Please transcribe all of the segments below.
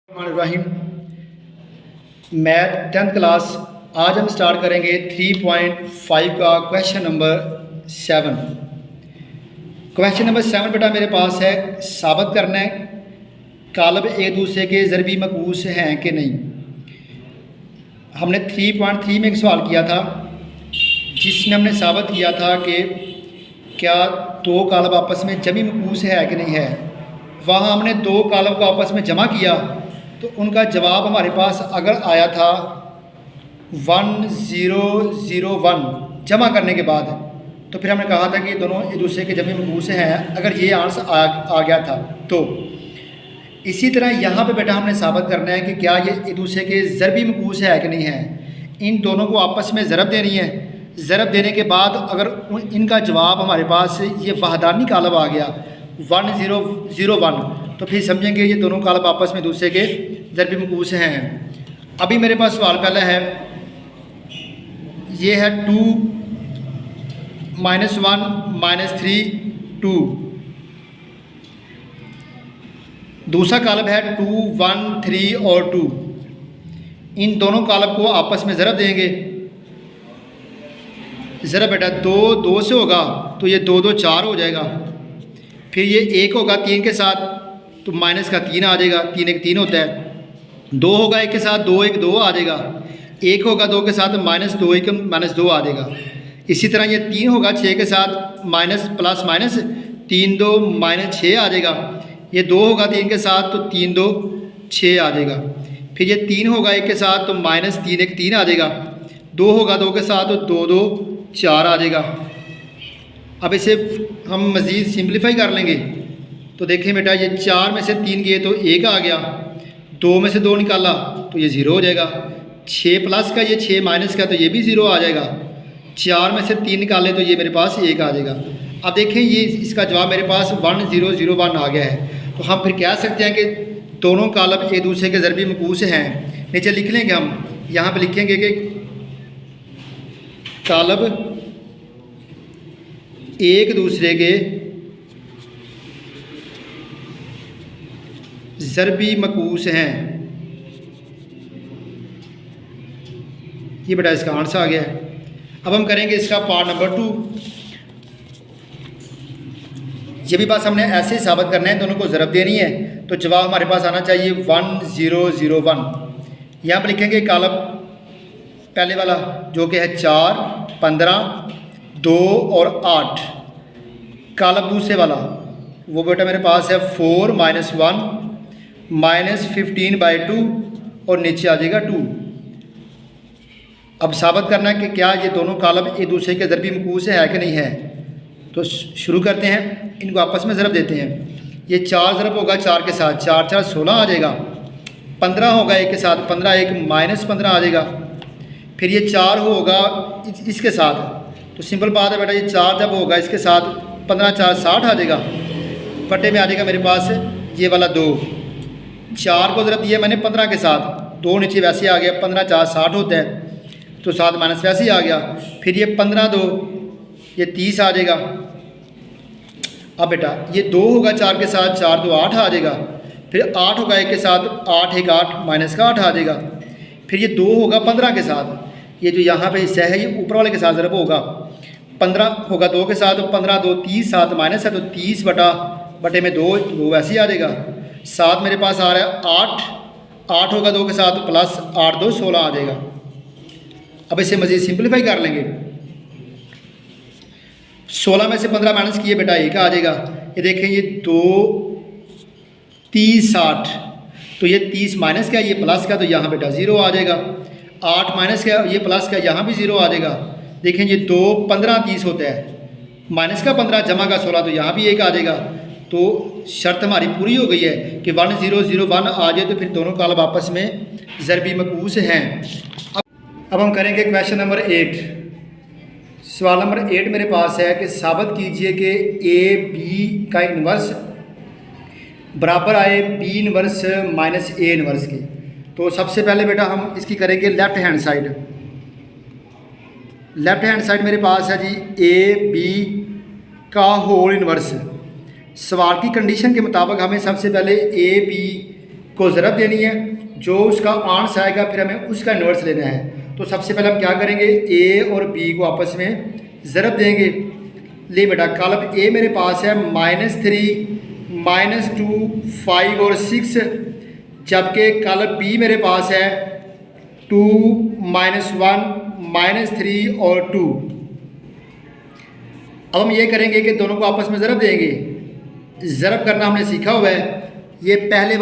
रहीम math 10th class. आज हम start करेंगे 3.5 का क्वेश्चन नंबर 7। क्वेश्चन नंबर 7 बेटा मेरे पास है, साबित करना है कालब एक दूसरे के ज़रबी मकूस हैं कि नहीं। हमने 3.3 में एक सवाल किया था जिसमें हमने साबित किया था कि क्या दो कालब आपस में जमी मकूस है कि नहीं है। वहाँ हमने दो कालब को आपस में जमा किया तो उनका जवाब हमारे पास अगर आया था 1001 जमा करने के बाद, तो फिर हमने कहा था कि दोनों एक दूसरे के जमी मकूस हैं अगर ये आंसर आ गया था। तो इसी तरह यहाँ पे बेटा हमने साबित करना है कि क्या ये एक दूसरे के ज़रबी मकूस है कि नहीं है। इन दोनों को आपस में ज़रब देनी है। ज़रब देने के बाद अगर इनका जवाब हमारे पास ये वहदानी कालब आ गया 1001, तो फिर समझेंगे ये दोनों कालब आपस में दूसरे के ज़रबी मकूस हैं। अभी मेरे पास सवाल पहला है, ये है 2 -1 -3 2। दूसरा कालब है 2 1 3 और 2। इन दोनों कालब को आपस में ज़रब देंगे। ज़रा बेटा 2 2 से होगा तो ये 2 2 4 हो जाएगा। फिर ये 1 होगा 3 के साथ तो माइनस का 3 आ जाएगा, 3 1 3 होता है। 2 होगा 1 के साथ 2 1 2 आ जाएगा। 1 होगा 2 के साथ -2 1 -2 आ जाएगा। इसी तरह ये 3 होगा 6 के साथ माइनस प्लस माइनस 3 2 -6 आ जाएगा। ये 2 होगा 3 के साथ तो 3 2 6 आ जाएगा। फिर ये 3 होगा 1 के साथ तो -3 1 3 आ जाएगा। 2 होगा 2 के साथ तो 2 2 4 आ जाएगा। अब इसे हम मज़ीद सिंप्लीफाई कर लेंगे तो देखें बेटा, ये 4 में से 3 गए तो 1 आ गया। 2 में से 2 निकाला तो ये 0 हो जाएगा। 6 प्लस का ये 6 माइनस का तो ये भी 0 आ जाएगा। 4 में से 3 निकाले तो ये मेरे पास 1 आ जाएगा। अब देखें ये इसका जवाब मेरे पास 1001 आ गया है। तो हम फिर कह सकते हैं कि दोनों कालब एक दूसरे के ज़रबी मकूस हैं। नीचे लिख लेंगे हम, यहाँ पर लिखेंगे कि कालब एक दूसरे के ज़रबी मकूस हैं। ये बेटा इसका आंसर आ गया है। अब हम करेंगे इसका पार्ट नंबर 2। ये भी बात हमने ऐसे ही साबित करना है, दोनों को ज़रब देनी है तो जवाब हमारे पास आना चाहिए 1001। यहाँ पर लिखेंगे कालब पहले वाला जो कि है 4 15 2 और 8। कालब दूसरे वाला वो बेटा मेरे पास है 4 -1 -15/2 और नीचे आ जाएगा 2। अब साबित करना है कि क्या ये दोनों कालब एक दूसरे के ज़रबी मकूस है कि नहीं है। तो शुरू करते हैं, इनको आपस में ज़रब देते हैं। ये 4 ज़रब होगा 4 के साथ, 4 4 16 आ जाएगा। 15 होगा 1 के साथ, 15 1 -15 आ जाएगा। फिर ये 4 होगा इसके साथ, तो सिंपल बात है बेटा, ये 4 जब होगा इसके साथ 15 4 60 आ जाएगा। बटे में आ जाएगा मेरे पास ये वाला 2। 4 को ज़रब दिया मैंने 15 के साथ, 2 नीचे वैसे आ गया। 15 4 60 होता है तो 7 माइनस वैसे ही आ गया। फिर ये 15 2 ये 30 आ जाएगा। अब बेटा ये 2 होगा 4 के साथ, 4 2 8 आ जाएगा। फिर 8 होगा 1 के साथ, 8 1 8 माइनस का 8 आ जाएगा। फिर ये 2 होगा 15 के साथ, ये जो यहाँ पे हिस्सा है ये ऊपर वाले के साथ ज़रब होगा। 15 होगा 2 के साथ, 15 2 30 7 माइनस है तो 30 बटे में 2 वैसे ही आ जाएगा। 7 मेरे पास आ रहा है 8 होगा 2 के साथ प्लस 8 2 16 आ जाएगा। अब इसे मज़ीद सिंप्लीफाई कर लेंगे। 16 में से 15 माइनस किए बेटा 1 आ जाएगा। ये देखें ये 2 30 60 तो ये 30 माइनस का ये प्लस का तो यहाँ बेटा 0 आ जाएगा। 8 माइनस का ये प्लस का यहाँ भी 0 आ जाएगा। देखें ये 2 15 30 होता है, माइनस का 15 जमा का 16 तो यहाँ भी 1 आ जाएगा। तो शर्त हमारी पूरी हो गई है कि 1001 आ जाए तो फिर दोनों कालब आपस में ज़रबी मकूस हैं। अब हम करेंगे क्वेश्चन नंबर 8। सवाल नंबर 8 मेरे पास है कि साबित कीजिए कि ए बी का इन्वर्स बराबर आए B inverse minus A inverse के। तो सबसे पहले बेटा हम इसकी करेंगे left hand side. Left hand side मेरे पास है जी ए बी का होल इन्वर्स। सवाल की कंडीशन के मुताबिक हमें सबसे पहले ए बी को ज़रब देनी है, जो उसका आंस आएगा फिर हमें उसका इन्वर्स लेना है। तो सबसे पहले हम क्या करेंगे, ए और बी को आपस में ज़रब देंगे। ले बेटा कालब ए मेरे पास है -3, -2, 5 और 6, जबकि कालब बी मेरे पास है 2, -1, -3 और 2। अब हम ये करेंगे कि दोनों को आपस में ज़रब देंगे। ज़रब करना हमने सीखा हुआ है। ये पहले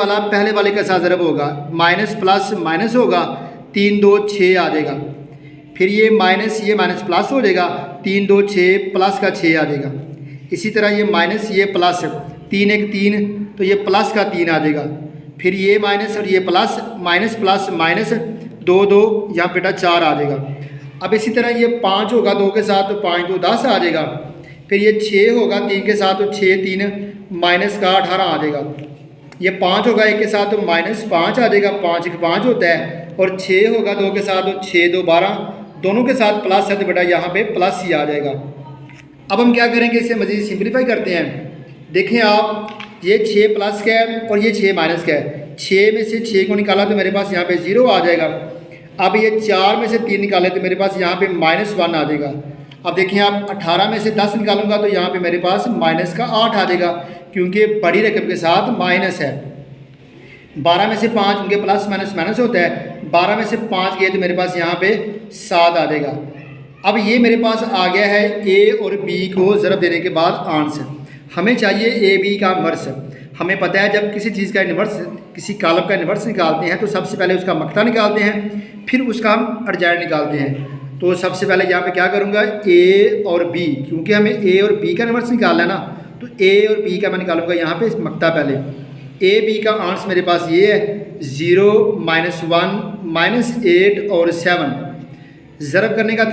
वाले के साथ ज़रब होगा, माइनस प्लस माइनस होगा, 3 2 6 आ जाएगा। फिर ये माइनस प्लस हो जाएगा, 3 2 6 प्लस का 6 आ जाएगा। इसी तरह ये माइनस ये प्लस, 3 1 3 तो ये प्लस का 3 आ जाएगा। फिर ये माइनस और ये प्लस, माइनस प्लस माइनस 2 2 यहाँ बेटा 4 आ जाएगा। अब इसी तरह ये 5 होगा 2 के साथ तो 5 2 10 आ जाएगा। फिर ये 6 होगा 3 के साथ तो 6 3 माइनस का 18 आ जाएगा। ये 5 होगा 1 के साथ तो -5 आ जाएगा, 5 1 5 होता है। और 6 होगा 2 के साथ तो 6 2 12, दोनों के साथ प्लस है तो बेटा यहाँ पे प्लस ही आ जाएगा। अब हम क्या करेंगे, इसे मज़ीद सिंप्लीफाई करते हैं। देखें आप, ये 6 प्लस का है और ये 6 माइनस का है। 6 में से 6 को निकाला तो मेरे पास यहाँ पे 0 आ जाएगा। अब ये 4 में से 3 निकाले तो मेरे पास यहाँ पे -1 आ जाएगा। अब देखिए आप, 18 में से 10 निकालूंगा तो यहाँ पे मेरे पास माइनस का 8 आ जाएगा, क्योंकि बड़ी रकम के साथ माइनस है। 12 में से 5 उनके प्लस माइनस होता है, 12 में से 5 गए तो मेरे पास यहाँ पे 7 आ जाएगा। अब ये मेरे पास आ गया है ए और बी को ज़रब देने के बाद आंसर। हमें चाहिए ए बी का इन्वर्स। हमें पता है जब किसी चीज़ का इन्वर्स, किसी कालब का इन्वर्स निकालते हैं तो सबसे पहले उसका मक्ता निकालते हैं, फिर उसका हम अर्जाइड निकालते हैं। तो सबसे पहले यहाँ पे क्या करूँगा, ए और बी, क्योंकि हमें ए और बी का इन्वर्स निकालना है ना, तो ए और बी का मैं निकालूंगा यहाँ पे मक्ता पहले। ए बी का आंसर मेरे पास ये है 0 -1 -8 और 7। ज़रब करने का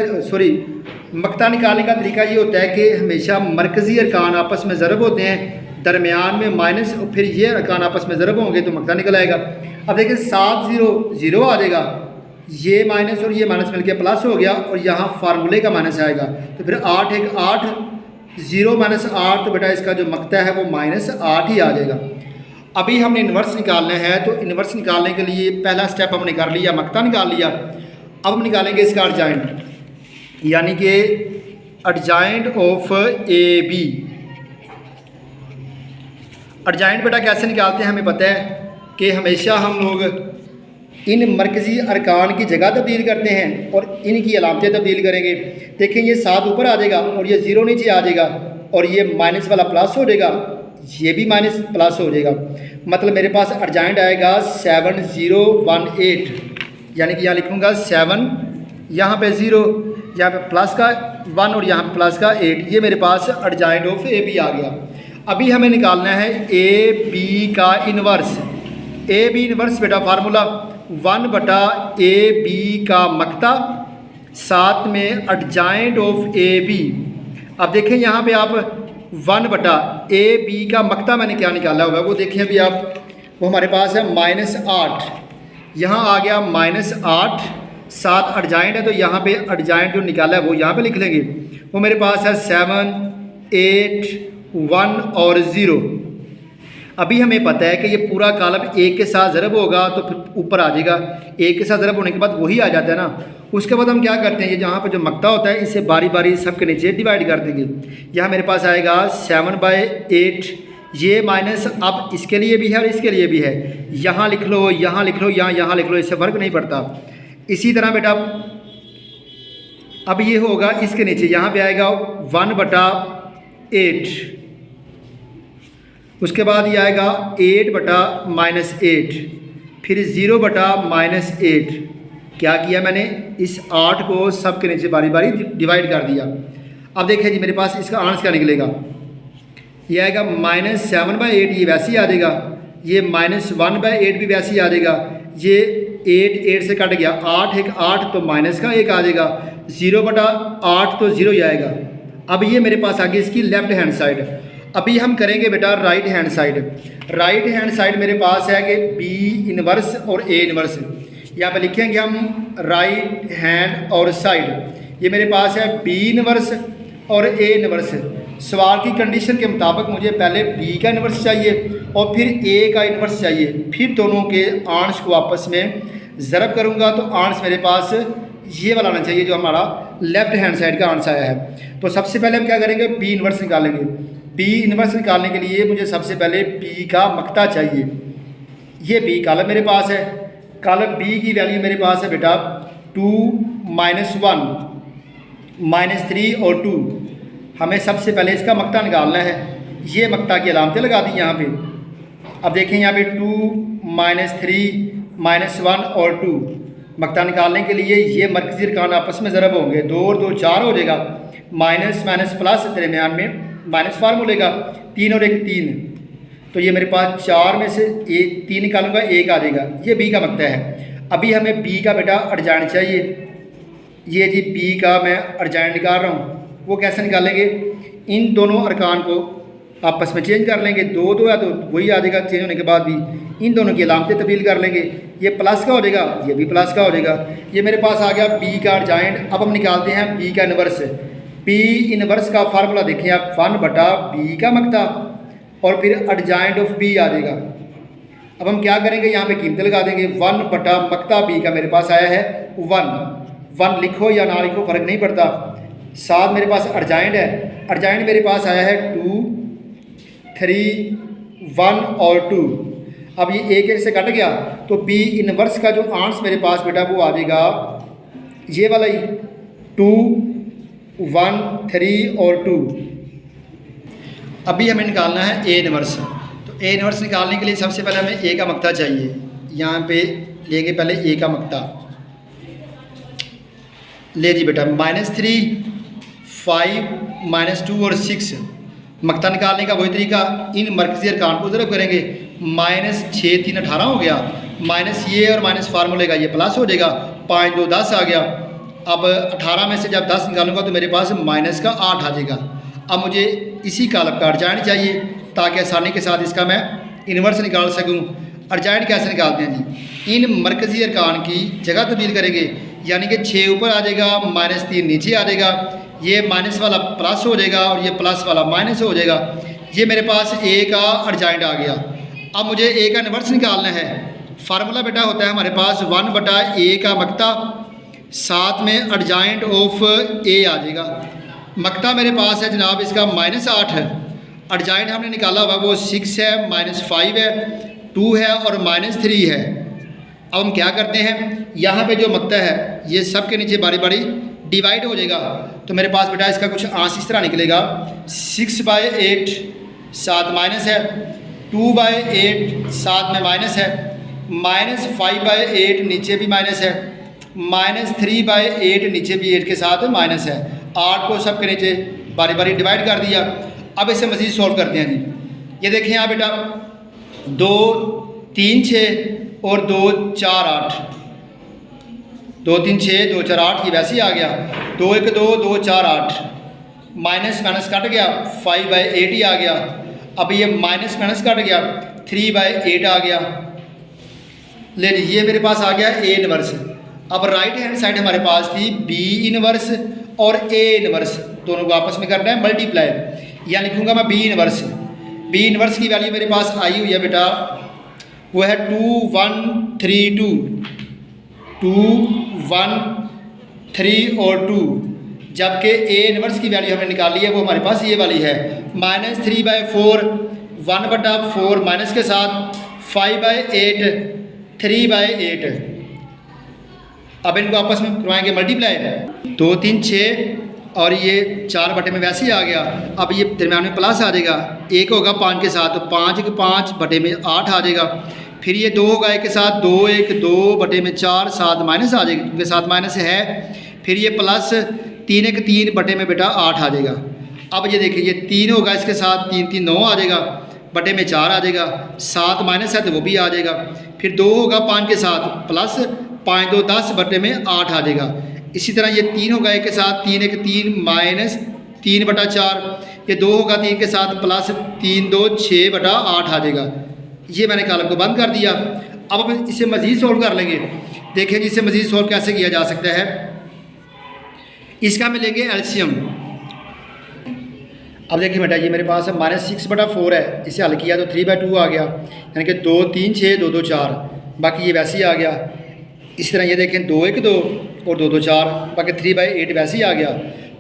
मक्ता निकालने का तरीका ये होता है कि हमेशा मरकज़ी अरकान आपस में ज़रब होते हैं, दरमियान में माइनस और फिर ये अरकान आपस में ज़रब होंगे तो मक्ता निकल आएगा। अब देखिए 7 0 0 आ जाएगा, ये माइनस और ये माइनस मिलकर प्लस हो गया और यहाँ फार्मूले का माइनस आएगा। तो फिर 8 1 8, 0 -8 तो बेटा इसका जो मक्ता है वो -8 ही आ जाएगा। अभी हमने इन्वर्स निकालना है, तो इन्वर्स निकालने के लिए पहला स्टेप हमने कर लिया, मक्ता निकाल लिया। अब हम निकालेंगे इसका अर्जाइंट, यानी कि अर्जाइंट ऑफ ए बी। अर्जाइंट बेटा कैसे निकालते हैं, हमें पता है कि हमेशा हम लोग इन मरकज़ी अरकान की जगह तब्दील करते हैं और इनकी अलामतें तब्दील करेंगे। देखें ये 7 ऊपर आ जाएगा और ये 0 नीचे आ जाएगा और ये माइनस वाला प्लस हो जाएगा, ये भी माइनस प्लस हो जाएगा। मतलब मेरे पास अर्जाइंट आएगा 7018, यानी कि यहाँ लिखूँगा 7, यहाँ पे 0, यहाँ पे प्लस का 1 और यहाँ पे प्लस का 8। ये मेरे पास अर्जाइंट ऑफ ए बी आ गया। अभी हमें निकालना है ए बी का इन्वर्स। ए बी इन्वर्स बेटा फार्मूला 1/AB का मक्ता साथ में अर्जाइंट ऑफ ए बी। अब देखें यहाँ पे आप 1/AB का मक्ता मैंने क्या निकाला होगा वो देखें अभी आप, वो हमारे पास है -8, यहाँ आ गया -8, 7 अर्जाइंट है तो यहाँ पे अर्जाइंट जो निकाला है वो यहाँ पे लिख लेंगे। वो मेरे पास है 7 8 1 और 0। अभी हमें पता है कि ये पूरा कॉलम एक के साथ ज़रब होगा तो फिर ऊपर आ जाएगा, एक के साथ ज़रब होने के बाद वही आ जाता है ना। उसके बाद हम क्या करते हैं, ये जहाँ पर जो मक्ता होता है इसे बारी बारी सब के नीचे डिवाइड कर देंगे। यहाँ मेरे पास आएगा 7/8, ये माइनस अब इसके लिए भी है और इसके लिए भी है, यहाँ लिख लो, यहाँ लिख लो, यहाँ लिख लो, इससे फ़र्क नहीं पड़ता। इसी तरह बेटा अब ये होगा इसके नीचे, यहाँ पे आएगा 1/8, उसके बाद ये आएगा 8/-8, फिर 0/-8। क्या किया मैंने, इस 8 को सब के नीचे बारी बारी डिवाइड कर दिया। अब देखें जी मेरे पास इसका आंसर क्या निकलेगा, ये आएगा -7/8, ये वैसे ही आ जाएगा, ये -1/8 भी वैसे ही आ जाएगा, ये 8 से कट गया, 8 1 8 तो माइनस का 1 आ जाएगा, 0/8 तो 0 ही आएगा। अब ये मेरे पास आ गई इसकी लेफ्ट हैंड साइड। अभी हम करेंगे बेटा right hand side. Right hand side मेरे पास है कि बी इनवर्स और ए इनवर्स, यहाँ पे लिखेंगे हम राइट हैंड और साइड। ये मेरे पास है बी इनवर्स और ए इनवर्स। सवाल की कंडीशन के मुताबिक मुझे पहले b का इन्वर्स चाहिए और फिर a का इन्वर्स चाहिए, फिर दोनों के आंश को आपस में ज़रब करूँगा तो आंश मेरे पास ये वाला आना चाहिए जो हमारा लेफ़्ट हैंड साइड का आंसर आया है। तो सबसे पहले हम क्या करेंगे, b इन्वर्स निकालेंगे। b इन्वर्स निकालने के लिए मुझे सबसे पहले b का मक्ता चाहिए। ये b कॉलम मेरे पास है, कॉलम b की वैल्यू मेरे पास है बेटा 2 -1 -3 और 2। हमें सबसे पहले इसका मक्ता निकालना है। ये मक्ता की अलामतें लगा दी यहाँ पे। अब देखें यहाँ पे 2 -3 -1 और 2 मक्ता निकालने के लिए ये मरकज़ी अरकान आपस में ज़रब होंगे, 2 और 2 4 हो जाएगा, माइनस माइनस प्लस दरमियान में माइनस फार्मूले का 3 और 1 3। तो ये मेरे पास 4 में से 3 निकालूंगा 1 आ जाएगा। ये b का मक्ता है। अभी हमें b का बेटा अर्जान चाहिए। ये जी b का मैं अर्जान निकाल रहा हूँ। वो कैसे निकालेंगे, इन दोनों अरकान को आपस में चेंज कर लेंगे, 2 2 या तो वही आ जाएगा, चेंज होने के बाद भी इन दोनों की अलामतें तब्दील कर लेंगे। ये प्लस का हो जाएगा, ये भी प्लस का हो जाएगा। ये मेरे पास आ गया b का अर्जाइंट। अब हम निकालते हैं b का इन्वर्स। b इन्वर्स का फार्मूला देखें आप, 1/b का मक्ता और फिर अर्जाइंट ऑफ b आ जाएगा। अब हम क्या करेंगे, यहाँ पे कीमतें लगा देंगे। 1/, मक्ता b का मेरे पास आया है 1 लिखो या ना लिखो फ़र्क नहीं पड़ता। साथ मेरे पास अर्जाइंट है, अर्जाइंट मेरे पास आया है 2 3 1 और 2। अब ये एक से कट गया तो b इन्वर्स का जो आंस मेरे पास बेटा वो आ जाएगा ये वाला ही 2 1 3 और 2। अभी हमें निकालना है a इन्वर्स। तो a इन्वर्स निकालने के लिए सबसे पहले हमें a का मक्ता चाहिए। यहाँ पे लेंगे पहले a का मक्ता। ले जी बेटा -3 5 -2 और 6। मक्ता निकालने का वही तरीका, इन मरकज़ी अरकान को ज़रब करेंगे। -6 3 18 हो गया, माइनस ये और माइनस फार्मूले का ये प्लस हो जाएगा, 5 2 10 आ गया। अब 18 में से जब 10 निकालूंगा तो मेरे पास माइनस का 8 आ जाएगा। अब मुझे इसी कालब का अर्जाइंट चाहिए ताकि आसानी के साथ इसका मैं इन्वर्स निकाल सकूं। अर्जाइंट कैसे निकालते हैं जी, इन मरकज़ी अरकान की जगह तब्दील करेंगे, यानी कि 6 ऊपर आ जाएगा, -3 नीचे आ जाएगा, ये माइनस वाला प्लस हो जाएगा और ये प्लस वाला माइनस हो जाएगा। ये मेरे पास a का अर्जाइंट आ गया। अब मुझे a का इन्वर्स निकालना है। फार्मूला बेटा होता है हमारे पास 1/a का मक्ता, साथ में अर्जाइंट ऑफ a आ जाएगा। मक्ता मेरे पास है जनाब इसका -8 है, अर्जाइंट हमने निकाला हुआ वो 6 है, -5 है, 2 है और -3 है। अब हम क्या करते हैं, यहाँ पे जो मक्ता है ये सब के नीचे बारी बारी डिवाइड हो जाएगा। तो मेरे पास बेटा इसका कुछ आंस इस तरह निकलेगा, 6/8 साथ माइनस है, 2/8 साथ में माइनस है, -5/8 नीचे भी माइनस है, -3/8 नीचे भी 8 के साथ माइनस है। 8 को सब के नीचे बारी बारी डिवाइड कर दिया। अब इसे मज़ीद सॉल्व करते हैं जी। ये देखें यहाँ बेटा 2 3 6 और 2 4 8, 2 3 6 2 4 8 ये वैसे ही आ गया, 2 1 2 2 4 8, माइनस माइनस कट गया, 5/8 ही आ गया। अब ये माइनस माइनस कट गया, 3/8 आ गया। ले ये मेरे पास आ गया a इन्वर्स। अब राइट हैंड साइड हमारे पास थी b इन्वर्स और a इन्वर्स, दोनों को आपस में करना है मल्टीप्लाई, या लिखूंगा मैं b इन्वर्स। b इन्वर्स की वैल्यू मेरे पास आई हुई है बेटा, वो है 2 1 3 2, 2 1 3 और 2, जबकि a इन्वर्स की वैल्यू हमने निकाली है वो हमारे पास ये वाली है, -3/4, 1/4 माइनस के साथ 5/8, 3/8। अब इनको आपस में करवाएंगे मल्टीप्लाई, 2 3 6 और ये 4 में वैसे ही आ गया। अब ये दरम्यान में प्लस आ जाएगा, 1 होगा 5 के साथ, तो 5 के 5 में 8 आ जाएगा। फिर ये 2 होगा 1 के साथ, 2 1 2 में 4 7 माइनस आ जाएगी क्योंकि 7 माइनस है। फिर ये प्लस 3 1 3 में बेटा 8 आ जाएगा। अब ये देखिए ये 3 होगा इसके साथ, 3 3 9 आ जाएगा, बटे में 4 आ जाएगा, 7 माइनस है तो वो भी आ जाएगा। फिर 2 होगा 5 के साथ, प्लस 5 2 10 बटे में 8 आ जाएगा। इसी तरह ये 3 होगा 1 के साथ, 3 1 3 माइनस 3/4, ये 2 होगा 3 के साथ, प्लस 3 2 6/8 आ जाएगा। ये मैंने कॉलम को बंद कर दिया। अब हम इसे मज़ीद सोल्व कर लेंगे। देखें इसे मज़ीद सोल्व कैसे किया जा सकता है। इसका हम लेंगे एलसीएम। अब देखिए बेटा, ये मेरे पास है -6/4 है, इसे हल किया तो 3/2 आ गया, यानी कि 2 3 6 2 2 4, बाकी ये वैसे ही आ गया। इस तरह ये देखें 2 1 2 और 2 2 4, बाकी 3/8 वैसे ही आ गया।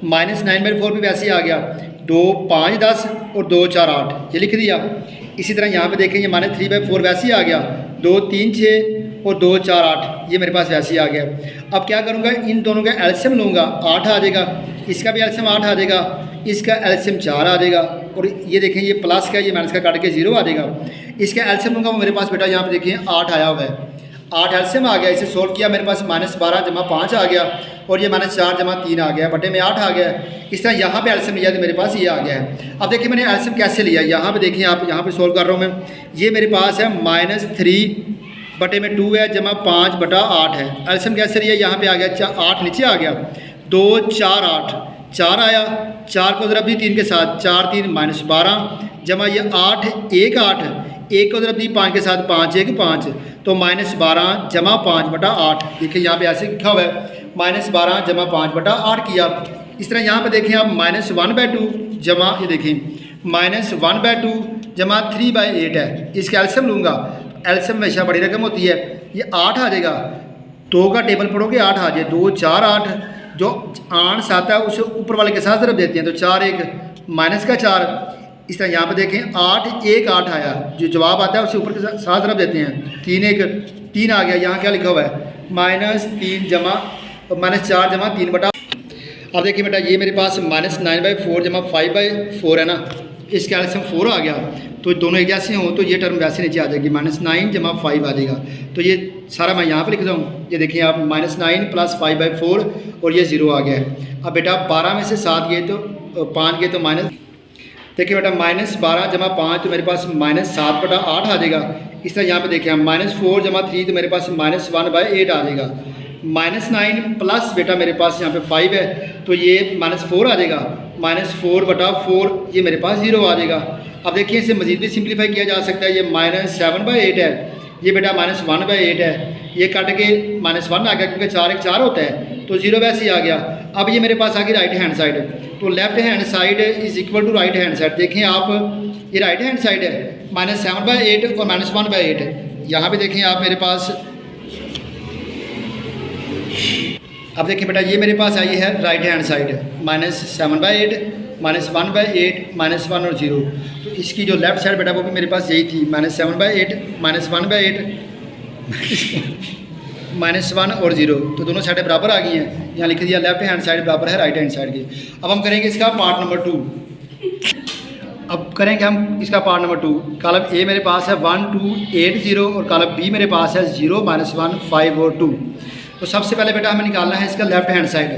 -9/4 भी वैसे ही आ गया, 2 5 10 और 2 4 8, ये लिख दिया। इसी तरह यहाँ पे देखें ये -3/4 वैसे ही आ गया, 2 3 6 और 2 4 8, ये मेरे पास वैसे ही आ गया। अब क्या करूँगा, इन दोनों का एलसीएम लूँगा, 8 आ जाएगा, इसका भी एलसीएम 8 आ जाएगा, इसका एलसीएम 4 आ जाएगा, और ये देखें ये प्लस का ये माइनस का काट के 0 आ जाएगा। इसका एलसीएम लूँगा, वो मेरे पास बेटा यहाँ पे देखिए 8 आया हुआ है, 8 एलसीएम आ गया। इसे सोल्व किया, मेरे पास -12 जमा 5 आ गया, और ये -4 जमा 3 आ गया, बटे में 8 आ गया। इस तरह यहाँ पे एलसीएम लिया तो मेरे पास ये आ गया है। अब देखिए मैंने एलसीएम कैसे लिया, यहाँ पे देखिए आप, यहाँ पे सोल्व कर रहा हूँ मैं, ये मेरे पास है -3 बटे में 2 है जमा 5/8 है। एलसीएम कैसे लिया, यहाँ पे आ गया 8 नीचे आ गया, 2 4 8, 4 आया, 4 को ज़रब दी 3 के साथ, 4 3 -12 जमा ये 8 1 8, 1 को ज़रब दी 5 के साथ, 5 1 5, तो -12 जमा 5/8। देखिए यहाँ पे ऐसे लिखा हुआ है, -12 जमा 5/8 किया। इस तरह यहाँ पे देखें आप -1/2 जमा, ये देखें -1/2 जमा 3/8 है, इसका एलसीएम लूँगा, एलसीएम हमेशा बड़ी रकम होती है, ये 8 आ जाएगा। 2 का टेबल पढ़ोगे 8 आ जाए, 2 4 8, जो आंस आता है उसे ऊपर वाले के साथ ज़रब देते हैं, तो 4 1 माइनस का 4। इस तरह यहाँ पे देखें 8 1 8 आया, जो जवाब आता है उसे ऊपर के साथ ज़रब देते हैं, 3 1 3 आ गया। यहाँ क्या लिखा हुआ है, -3 जमा -4 जमा 3/। अब देखिए बेटा, ये मेरे पास -9/4 जमा 5/4 है ना, इसके एलसीएम 4 आ गया, तो दोनों एक जैसे हों तो ये टर्म वैसे नीचे आ जाएगी, -9 जमा 5 आ जाएगा। तो ये सारा मैं यहाँ पे लिख रहा हूँ, ये देखिए आप -9 + 5/4 और ये 0 आ गया है। अब बेटा 12 में से 7 गए तो 5 गए तो माइनस, देखिए बेटा -12 जमा 5 तो मेरे पास -7/8 आ जाएगा। इस तरह यहाँ पे देखिए हम -4 जमा 3 तो मेरे पास -1/8 आ जाएगा। -9 प्लस बेटा मेरे पास यहाँ पे 5 है, तो ये -4 आ जाएगा, -4/4 ये मेरे पास 0 आ जाएगा। अब देखिए इसे मज़ीद भी सिंप्लीफाई किया जा सकता है, ये -7/8 है, ये बेटा -1/8 है, ये कट के -1 आ गया क्योंकि 4 1 4 होता है, तो 0 वैसे ही आ गया। अब ये मेरे पास आ गई राइट हैंड साइड, तो left hand side is equal to right hand side. देखें आप, ये राइट हैंड साइड है, -7/8 और -1/8। यहाँ पे देखें आप मेरे पास, अब देखिए बेटा ये मेरे पास आई है राइट हैंड साइड, -7/8 -1/8 -1 और 0। तो इसकी जो लेफ्ट साइड बेटा वो भी मेरे पास यही थी, -7/8 -1/8 -1 और 0, तो दोनों साइडें बराबर आ गई हैं। यहाँ लिख दिया लेफ्ट हैंड साइड बराबर है राइट हैंड साइड की। अब हम करेंगे इसका पार्ट नंबर 2। अब करेंगे हम इसका पार्ट नंबर 2। कॉलम ए मेरे पास है 1 2 8 0 और कॉलम बी मेरे पास है 0 -1 5 और 2। तो सबसे पहले बेटा हमें निकालना है इसका लेफ्ट हैंड साइड।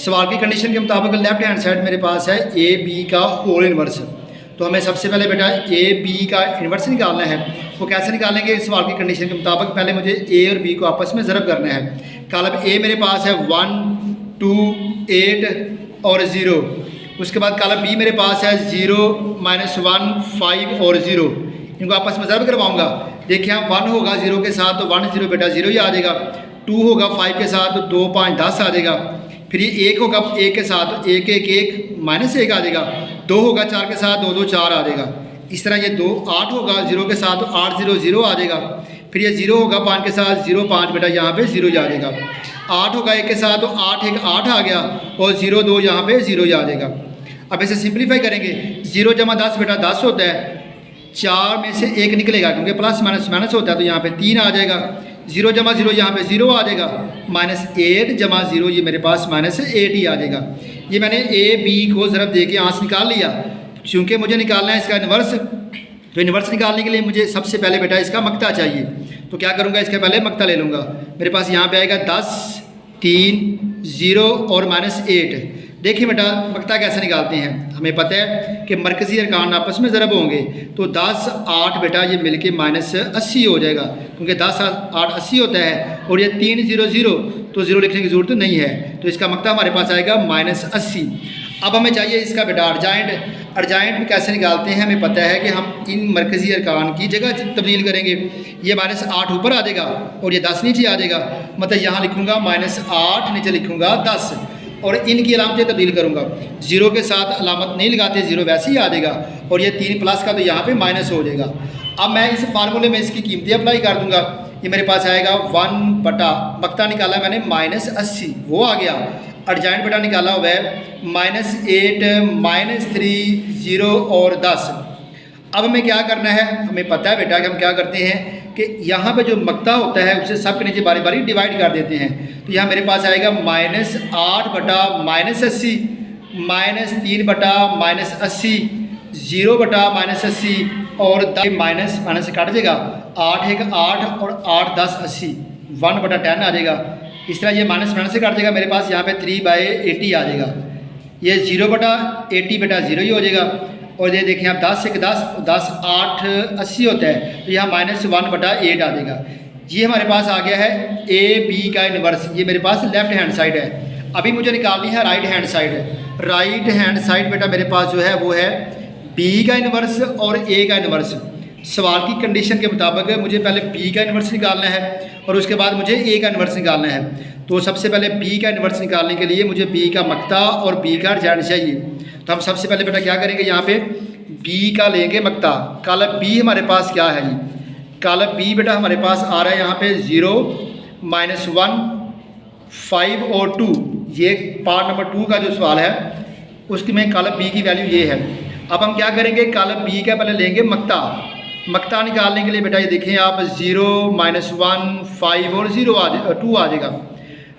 सवाल की कंडीशन के मुताबिक लेफ्ट हैंड साइड मेरे पास है ए बी का होल इन्वर्स, तो हमें सबसे पहले बेटा ए बी का इन्वर्स निकालना है। वो कैसे निकालेंगे, सवाल की कंडीशन के मुताबिक पहले मुझे ए और बी को आपस में ज़रब करना है। कॉलम ए मेरे पास है 1 2 8 और 0, उसके बाद कॉलम बी मेरे पास है 0 -1 5 और 0, इनको आपस में ज़रब करवाऊँगा। देखिए हम 1 होगा 0 के साथ तो 1 0 बेटा 0 ही आ जाएगा, 2 होगा 5 के साथ तो 2 5 10 आ जाएगा, फिर ये 1 होगा 1 के साथ तो 1 1 1 -1 आ जाएगा, 2 होगा 4 के साथ 2 2 4 आ जाएगा। इस तरह ये 2 8 होगा 0 के साथ तो 8 0 0 आ जाएगा, फिर ये 0 होगा 5 के साथ 0 5 बेटा यहाँ पे 0 आ जाएगा, 8 होगा 1 के साथ तो 8 1 8 आ गया और 0 2 यहाँ पे 0 आ जाएगा। अब इसे सिंप्लीफाई करेंगे, 0 जमा 10 बेटा 10 होता है, 4 में से 1 निकलेगा क्योंकि प्लस माइनस होता है, तो यहाँ पे 3 आ जाएगा। 0 जमा 0 यहाँ पे 0 आ जाएगा, -8 जमा 0 ये मेरे पास -8 ही आ जाएगा। ये मैंने ए बी को ज़रब दे के यहाँ से निकाल लिया, चूँकि मुझे निकालना है इसका इन्वर्स, तो इन्वर्स निकालने के लिए मुझे सबसे पहले बेटा इसका मक्ता चाहिए। तो क्या करूँगा, इसके पहले मक्ता ले लूँगा। मेरे पास यहाँ पे आएगा 10 3 0 और -8। देखिए बेटा मक्ता कैसे निकालते हैं, हमें पता है कि मरकज़ी अरकान आपस में ज़रब होंगे, तो 10 8 बेटा ये मिलके -80 हो जाएगा, क्योंकि 10 8 80 होता है, और ये 3 0 0 तो 0 लिखने की ज़रूरत नहीं है, तो इसका मक्ता हमारे पास आएगा -80। अब हमें चाहिए इसका बेटा अर्जाइंट। अर्जाइंट में कैसे निकालते हैं, हमें पता है कि हम इन मरकज़ी अरकान की जगह तब्दील करेंगे। ये -8 ऊपर आ जाएगा और ये 10 नीचे आ जाएगा, मतलब यहाँ लिखूँगा -8 नीचे लिखूँगा 10, और इनकी अलामतें तब्दील करूँगा। ज़ीरो के साथ अलामत नहीं लगाते, ज़ीरो वैसे ही आ जाएगा और ये 3 प्लस का तो यहाँ पे माइनस हो जाएगा। अब मैं इस फार्मूले में इसकी कीमतें अप्लाई कर दूँगा। ये मेरे पास आएगा 1 बटा मकता निकाला मैंने -80 वो आ गया, अर्जेंट बेटा निकाला हुआ है -8 -3 0 और 10। अब हमें क्या करना है, हमें पता है बेटा कि हम क्या करते हैं कि यहाँ पे जो मकता होता है उसे सब के नीचे बारी बारी डिवाइड कर देते हैं। तो यहाँ मेरे पास आएगा -8 बटा -80 -3 बटा -80 0 बटा -80 और 10 माइनस से काट जाएगा, 8 1 8 और 8 10 80 1 बटा 10 आ जाएगा। इस तरह ये माइनस से काट जाएगा, मेरे पास यहाँ पे 3/80 आ जाएगा। ये 0 बटा 80 बेटा 0 ही हो जाएगा। और ये देखें आप 10 1 10 10 8 80 होता है, तो यहाँ -1 बटा 8 आ जाएगा। ये हमारे पास आ गया है ए बी का इन्वर्स, ये मेरे पास लेफ्ट हैंड साइड है। अभी मुझे निकालनी है right hand side. Right hand side बेटा मेरे पास जो है वो है बी का इन्वर्स और ए का इन्वर्स। सवाल की कंडीशन के मुताबिक मुझे पहले बी का इन्वर्स निकालना है और उसके बाद मुझे ए का इन्वर्स निकालना है। तो सबसे पहले बी का इन्वर्स निकालने के लिए मुझे बी का मकता और बी का अर्जेंट चाहिए। तो हम सबसे पहले बेटा क्या करेंगे, यहाँ पे बी का लेंगे मकता। कालब बी हमारे पास क्या है जी, कालब बी बेटा हमारे पास आ रहा है यहाँ पे 0 -1 5 और 2। ये पार्ट नंबर 2 का जो सवाल है उसकी में कालब बी की वैल्यू ये है। अब हम क्या करेंगे, कालब बी का पहले लेंगे मकता। मकता निकालने के लिए बेटा ये देखें आप 0 -1 5 और 2 आ जाएगा।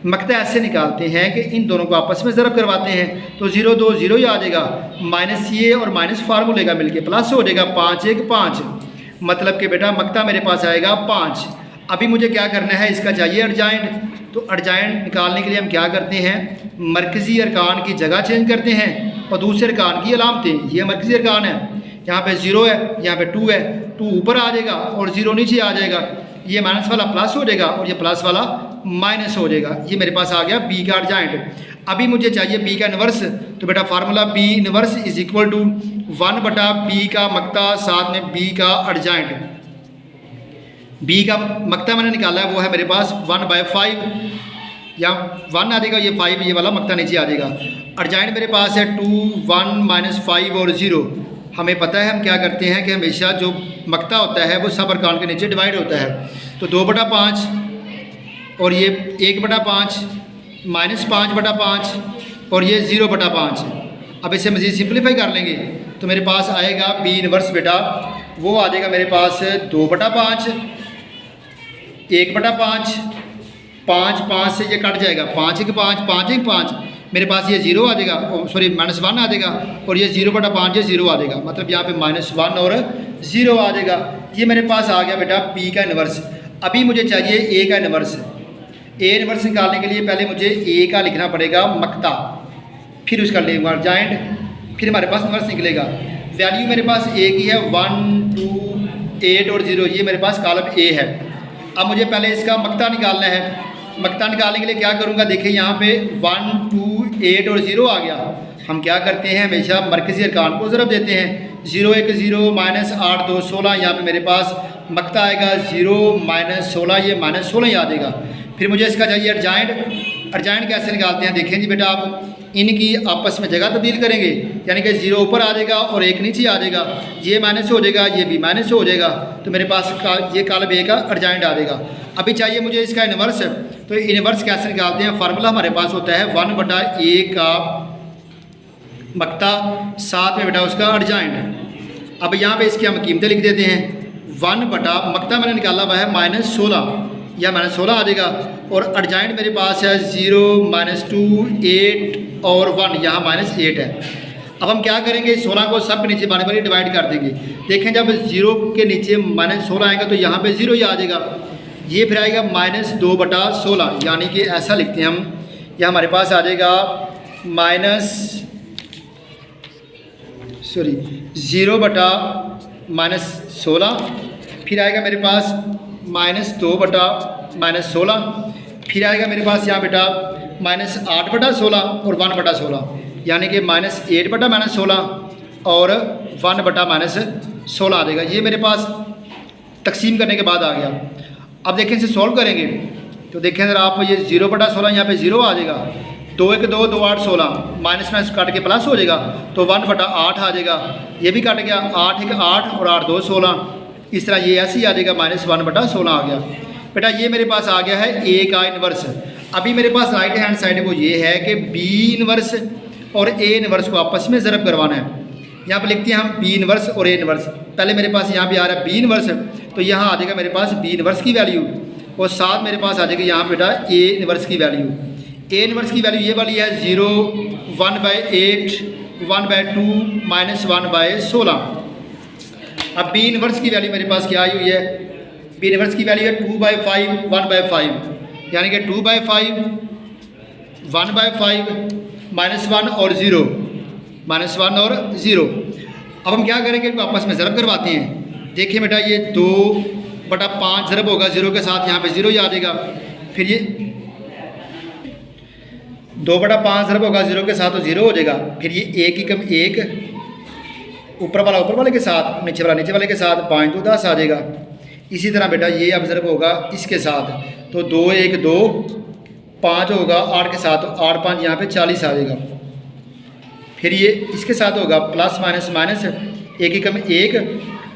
मकता ऐसे निकालते हैं कि इन दोनों को आपस में ज़रब करवाते हैं, तो 0 2 0 ही आ जाएगा, माइनस ये और माइनस फार्मूले का मिलके प्लस हो जाएगा, 5 1 5, मतलब कि बेटा मकता मेरे पास आएगा 5। अभी मुझे क्या करना है, इसका चाहिए अर्जेंट। तो अर्जेंट निकालने के लिए हम क्या करते हैं, मरकज़ी अरकान की जगह चेंज करते हैं और दूसरे अरकान की अलामतें। ये मरकज़ी अरकान है, यहाँ पे 0 है, यहाँ पे 2 है, 2 ऊपर आ जाएगा और 0 नीचे आ जाएगा। ये माइनस वाला प्लस हो जाएगा और ये प्लस वाला माइनस हो जाएगा। ये मेरे पास आ गया बी का अर्जेंट। अभी मुझे चाहिए बी का इन्वर्स। तो बेटा formula B inverse is equal to 1 बटा बी का मकता साथ में बी का अर्जेंट। बी का मकता मैंने निकाला है वो है मेरे पास 1/5, या 1 आ जाएगा, ये 5 ये वाला मकता नीचे आ जाएगा। अर्जेंट मेरे पास है 2 1 -5 और 0। हमें पता है हम क्या करते हैं कि हमेशा जो मकता होता है वो सब अरकान के नीचे डिवाइड होता है। तो 2/5 और ये 1/5 -5/5 और ये 0/5। अब इसे मज़ीद सिंप्लीफाई कर लेंगे तो मेरे पास आएगा बी इन्वर्स बेटा, वो आ जाएगा मेरे पास 2/5 1/5 5 5 से ये कट जाएगा, 5 1 5 5 1 5, मेरे पास ये 0 आ जाएगा, सॉरी -1 आ जाएगा और ये 0/5 ये 0 आ जाएगा, मतलब यहाँ पे -1 और 0 आ जाएगा। ये मेरे पास आ गया बेटा बी का इन्वर्स। अभी मुझे चाहिए ए का इन्वर्स। ए इन्वर्स निकालने के लिए पहले मुझे ए का लिखना पड़ेगा मकता, फिर उसका लेंगे अर्जेंट, फिर हमारे पास इन्वर्स निकलेगा। वैल्यू मेरे पास ए की है 1 2 8 और 0, ये मेरे पास कॉलम ए है। अब मुझे पहले इसका मकता निकालना है। मकता निकालने के लिए क्या करूँगा, देखिए यहाँ पे 1 2 8 और 0 आ गया। हम क्या करते हैं, हमेशा मरकज़ी अरकान को ज़रब देते हैं। 0 1 0 -8 2 16, यहाँ पे मेरे पास मकता आएगा 0 -16, ये -16 ही आ जाएगा। फिर मुझे इसका चाहिए अर्जेंट। अर्जेंट कैसे निकालते हैं, देखें जी बेटा आप इनकी आपस में जगह तब्दील करेंगे, यानी कि 0 ऊपर आ जाएगा और 1 नीचे आ जाएगा, ये माइनस हो जाएगा, ये भी माइनस हो जाएगा, तो मेरे पास ये कॉलम ए का अर्जेंट आ जाएगा। अभी चाहिए मुझे इसका इन्वर्स। तो इन्वर्स कैसे निकालते हैं, फार्मूला हमारे पास होता है 1/a का मकता साथ में बेटा उसका अर्जेंट। अब यहाँ पे इसकी हम कीमतें लिख देते हैं। 1 बटा मकता मैंने निकाला हुआ है -16, या -16 आ जाएगा और अर्जेंट मेरे पास है 0 -2 8 और 1, यहाँ -8 है। अब हम क्या करेंगे, 16 को सब के नीचे बारी बारी डिवाइड कर देंगे। देखें जब 0 के नीचे -16 आएगा तो यहाँ पे 0 ही आ जाएगा। ये फिर आएगा -2/16, यानी कि ऐसा लिखते हैं हम, यह हमारे पास आ जाएगा 0/-16, फिर आएगा मेरे पास -2/-16, फिर आएगा मेरे पास यहाँ बेटा -8/16 और 1/16, यानी कि -8/-16 और 1/-16 आ जाएगा। ये मेरे पास तकसीम करने के बाद आ गया। अब देखें इसे सॉल्व करेंगे तो देखें अगर आप ये 0/16 यहाँ पे 0 आ जाएगा, 2 1 2 2 8 16 माइनस माइनस काट के प्लस हो जाएगा तो 1/8 आ जाएगा। ये भी कट गया, 8 1 8 और 8 2 16। इस तरह ये ऐसे ही आ जाएगा, -1/16 आ गया। बेटा ये मेरे पास आ गया है ए का इन्वर्स। अभी मेरे पास राइट हैंड साइड वो ये है कि बी इन्वर्स और ए इन्वर्स को आपस में ज़रब करवाना है। यहाँ पर लिखते हैं हम बी इन्वर्स और ए इन्वर्स। पहले मेरे पास यहाँ पे आ रहा है बी इन्वर्स, तो यहाँ आ जाएगा मेरे पास बी इन्वर्स की वैल्यू और साथ मेरे पास आ जाएगी यहाँ बेटा ए इन्वर्स की वैल्यू। ए इन्वर्स की वैल्यू ये वाली है 0 1/8 1/2 -1/16। अब बी इन्वर्स की वैल्यू मेरे पास क्या आई हुई है? बी इन्वर्स की वैल्यू है 2/5 1/5, यानी कि 2/5 1/5 -1 और 0 -1 और 0। अब हम क्या करेंगे, इनको आपस में ज़रब करवाते हैं। देखिए बेटा ये 2/5 ज़रब होगा 0 के साथ, यहाँ पे 0 ही आ जाएगा। फिर ये 2/5 ज़रब होगा 0 के साथ तो 0 हो जाएगा। फिर ये 1 ही कम 1, ऊपर वाला ऊपर वाले के साथ, नीचे वाला नीचे वाले के साथ, 5 2 10 आ जाएगा। इसी तरह बेटा ये अब ज़रब होगा इसके साथ, तो 2 1 2 5 होगा 8 के साथ, तो 8 5 यहाँ पे 40 आ जाएगा। फिर ये इसके साथ होगा प्लस माइनस माइनस, 1 ही कम 1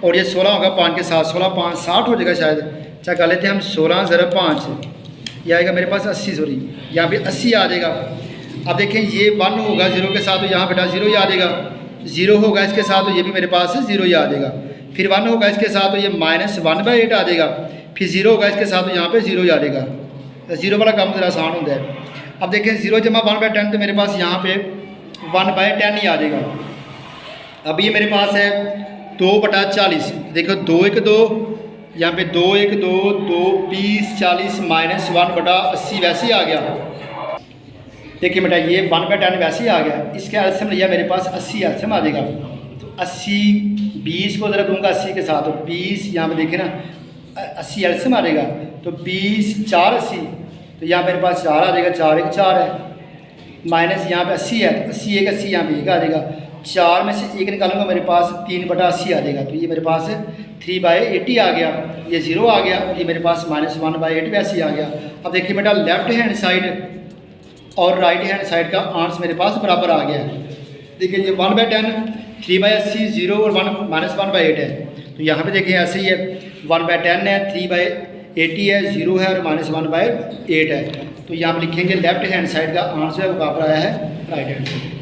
और ये 16 होगा 5 के साथ, 16 5 60 हो जाएगा शायद। अच्छा कर लेते हैं हम 16 ज़रब 5, ये आएगा मेरे पास 80, सॉरी यहाँ पे 80 आ जाएगा। अब देखें ये 1 होगा 0 के साथ, तो यहाँ बेटा 0 ही आ जाएगा। 0 होगा इसके साथ, तो ये भी मेरे पास 0 ही आ जाएगा। फिर 1 होगा इसके साथ, तो ये -1/8 आ जाएगा। फिर 0 होगा इसके साथ, तो यहाँ पे 0 ही आ जाएगा। 0 वाला काम ज़रा आसान होता है। अब देखें 0 जमा 1/10, तो मेरे पास यहाँ पे 1/10 ही आ जाएगा। अब ये मेरे पास है 2/40, देखो 2 1 2, यहाँ पे 2 1 2 2 20 40 -1/80 वैसे ही आ गया। देखिए बेटा ये 1/10 वैसे ही आ गया। इसके एल्सियम लिया मेरे पास 80 एल्सियम आ जाएगा। तो 80 20 को ज़रा दूंगा 80 के साथ, तो 20 यहाँ पे देखें ना 80 एल्सियम आ जाएगा। तो 20 4 80, तो यहाँ मेरे पास 4 आ जाएगा, 4 1 4 है, माइनस यहाँ पे 80 है, तो 80 1 80 यहाँ पे 1 आ जाएगा। 4 में से 1 निकालूंगा मेरे पास 3/80 आ जाएगा। तो ये मेरे पास 3/80 आ गया, ये 0 आ गया, ये मेरे पास -1/8 वैसे ही आ गया। अब देखिए बेटा लेफ्ट हैंड साइड और राइट हैंड साइड का आंसर मेरे पास बराबर आ गया है। देखिए ये 1/10 3/80 0 और 1 -1/8 है। तो यहाँ पे देखिए ऐसे ही है, 1/10 है, 3/80 है, 0 है और -1/8 है। तो यहाँ पे लिखेंगे लेफ्ट हैंड साइड का आंसर है वो बराबर आया है राइट हैंड साइड।